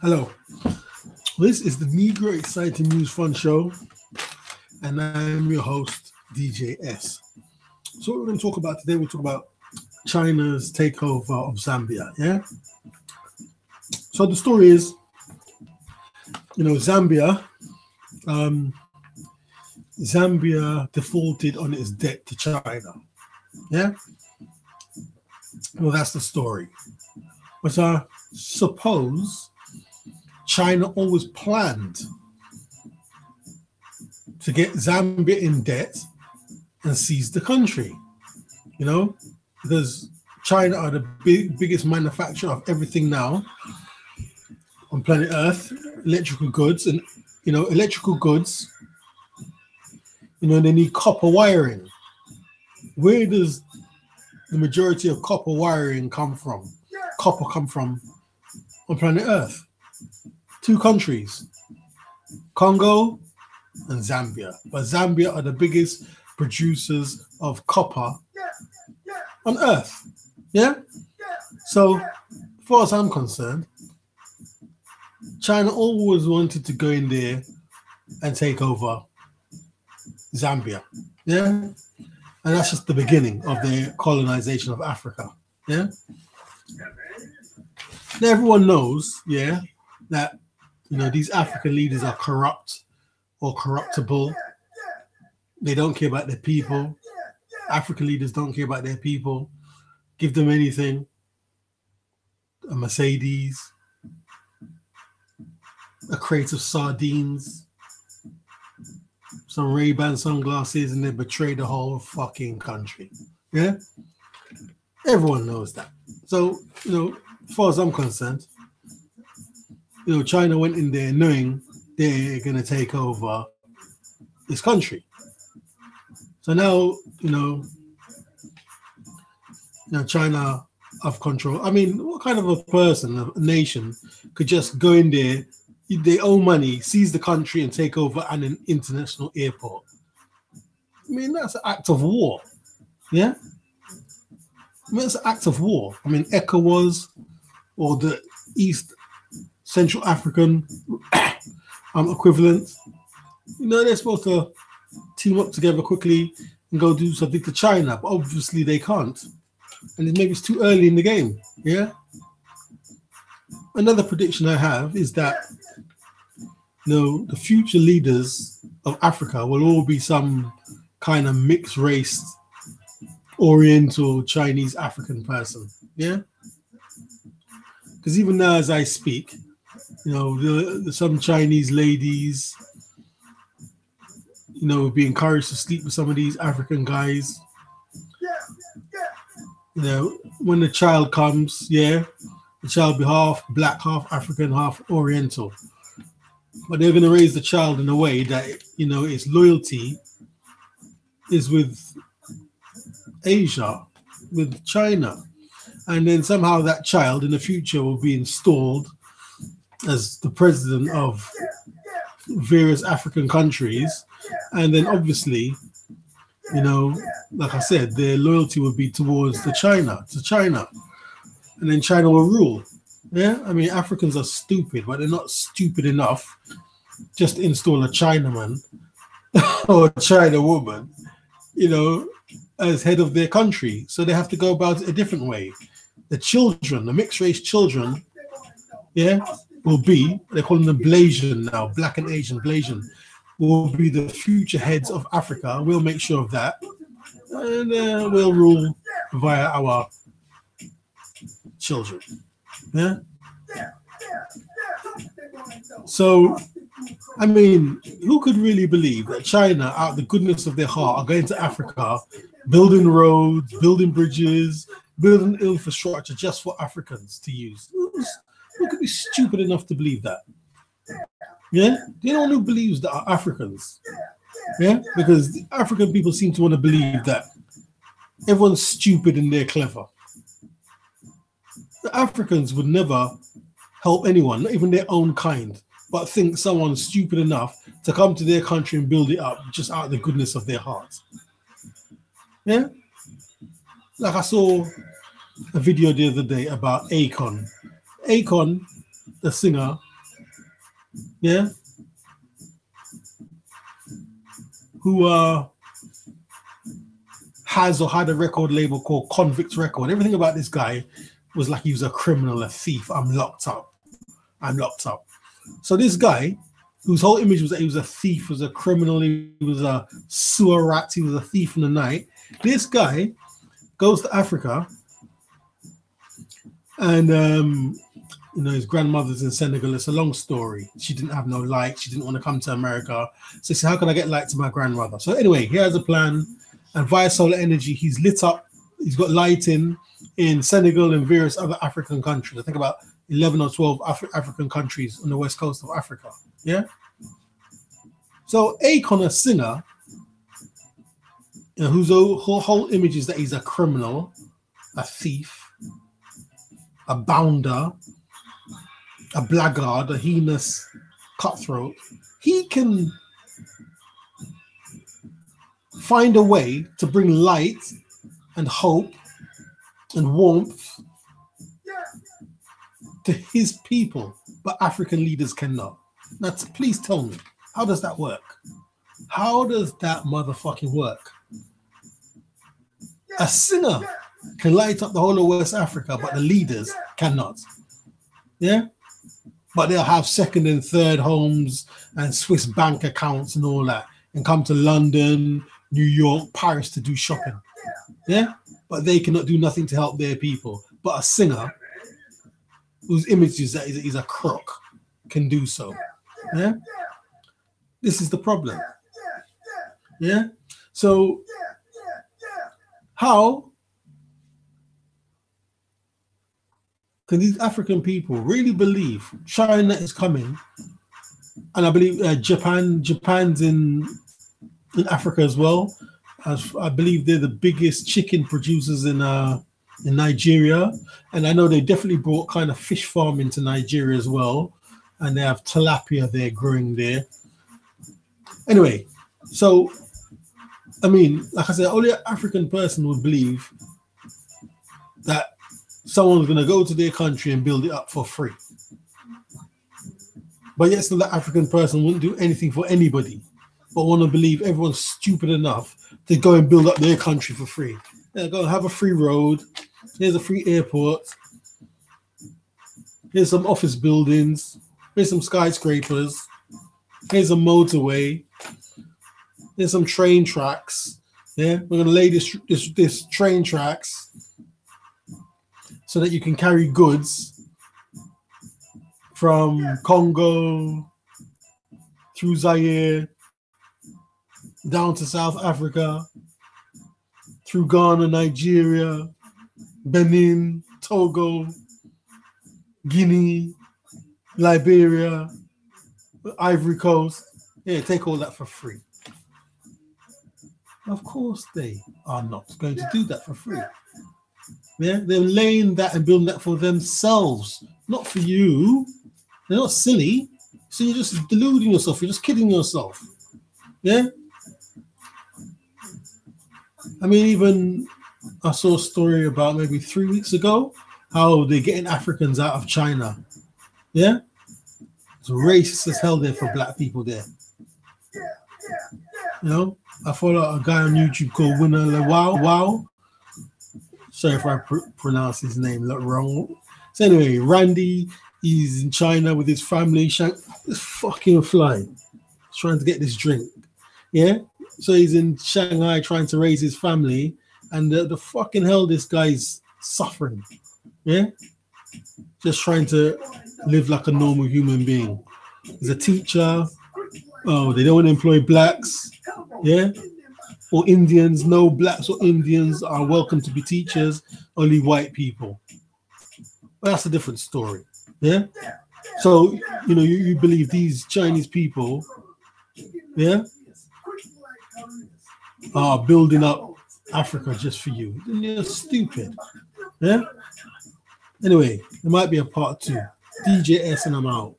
Hello, this is the Negro Exciting News Fun Show, and I'm your host, DJ S. So, what we're going to talk about today, we'll talk about China's takeover of Zambia. Yeah. So, the story is, Zambia, Zambia defaulted on its debt to China. Yeah. Well, that's the story. But I suppose China always planned to get Zambia in debt and seize the country, because China are the biggest manufacturer of everything now on planet Earth, electrical goods, and electrical goods, they need copper wiring. Where does the majority of copper wiring come from? Copper come from on planet Earth. Two countries, Congo and Zambia. But Zambia are the biggest producers of copper on Earth. Yeah? So, as far as I'm concerned, China always wanted to go in there and take over Zambia. Yeah? And that's just the beginning of their colonization of Africa. Yeah? Now everyone knows, that these African leaders are corrupt or corruptible. They don't care about their people. African leaders don't care about their people. Give them anything. A Mercedes, a crate of sardines, some Ray-Ban sunglasses, and they betray the whole fucking country. Yeah? Everyone knows that. So, as far as I'm concerned, China went in there knowing they're going to take over this country. So now, China have control. I mean, what kind of a person, a nation, could just go in there, their own money, seize the country and take over an international airport? I mean, that's an act of war. Yeah? I mean, it's an act of war. I mean, ECOWAS or the East Central African equivalent, they're supposed to team up together quickly and go do something to China, but obviously they can't. And maybe it's too early in the game. Yeah. Another prediction I have is that the future leaders of Africa will all be some kind of mixed race, Oriental, Chinese, African person. Yeah. Because even now, as I speak, some Chinese ladies, be encouraged to sleep with some of these African guys. When the child comes, the child be half black, half African, half Oriental. But they're going to raise the child in a way that, its loyalty is with Asia, with China. And then somehow that child in the future will be installed as the president of various African countries. And then obviously, like I said, their loyalty will be towards to China. And then China will rule. Yeah, I mean, Africans are stupid, but they're not stupid enough just to install a Chinaman or a China woman, as head of their country. So they have to go about it a different way. The children, the mixed race children, will be, they're calling them Blasian now, black and Asian Blasian, will be the future heads of Africa. We'll make sure of that. And we'll rule via our children. Yeah. So, I mean, who could really believe that China, out of the goodness of their heart, are going to Africa, building roads, building bridges, building infrastructure just for Africans to use? Who could be stupid enough to believe that? Yeah? Anyone who believes that are Africans. Yeah? Because the African people seem to want to believe that everyone's stupid and they're clever. The Africans would never help anyone, not even their own kind, but think someone's stupid enough to come to their country and build it up just out of the goodness of their hearts. Yeah? Like I saw a video the other day about Akon. Akon, the singer, yeah, who has or had a record label called Convict Record. Everything about this guy was like he was a criminal, a thief. I'm locked up. I'm locked up. So this guy, whose whole image was that he was a thief, was a criminal, he was a sewer rat, he was a thief in the night. This guy goes to Africa, and his grandmother's in Senegal. It's a long story. She didn't have no light. She didn't want to come to America. So he said, how can I get light to my grandmother? So anyway, he has a plan, and via solar energy, he's lit up. He's got lighting in Senegal and various other African countries. I think about 11 or 12 African countries on the west coast of Africa. Yeah. So Akon, a singer, whose whole image is that he's a criminal, a thief, a bounder, a blackguard, a heinous cutthroat, he can find a way to bring light and hope and warmth to his people, but African leaders cannot. Now, please tell me, how does that work? How does that motherfucking work? A singer can light up the whole of West Africa, but the leaders cannot. Yeah? But they'll have second and third homes and Swiss bank accounts and all that, and come to London, New York, Paris to do shopping. Yeah? But they cannot do nothing to help their people. But a singer whose image is that he's a crook can do so. Yeah? This is the problem. Yeah? So how can these African people really believe China is coming? And I believe Japan's in Africa as well. I believe they're the biggest chicken producers in Nigeria. And I know they definitely brought kind of fish farming to Nigeria as well. And they have tilapia they're growing there. Anyway, so, I mean, like I said, only an African person would believe that someone's going to go to their country and build it up for free. But yet still the African person wouldn't do anything for anybody, but want to believe everyone's stupid enough to go and build up their country for free. Yeah, go and have a free road. Here's a free airport. Here's some office buildings. Here's some skyscrapers. Here's a motorway. Here's some train tracks. Yeah, we're going to lay this train tracks so that you can carry goods from Congo through Zaire down to South Africa, through Ghana, Nigeria, Benin, Togo, Guinea, Liberia, Ivory Coast. Yeah, take all that for free. Of course they are not going to do that for free. Yeah, they're laying that and building that for themselves, not for you. They're not silly. So you're just deluding yourself. You're just kidding yourself. Yeah? I mean, even I saw a story about maybe 3 weeks ago how they're getting Africans out of China. Yeah? It's racist as hell there for black people there. You know? I follow a guy on YouTube called Winner Wow. Sorry if I pronounce his name wrong. So anyway, Randy, he's in China with his family. This fucking fly. He's trying to get this drink. Yeah? So he's in Shanghai trying to raise his family. And the fucking hell this guy's suffering. Yeah? Just trying to live like a normal human being. He's a teacher. Oh, they don't want to employ blacks. Yeah? Or Indians. No blacks or Indians are welcome to be teachers. Only white people. But that's a different story. Yeah? So, you know, you believe these Chinese people, yeah, are building up Africa just for you. You're stupid. Yeah? Anyway, there might be a part 2. DJ S and I'm out.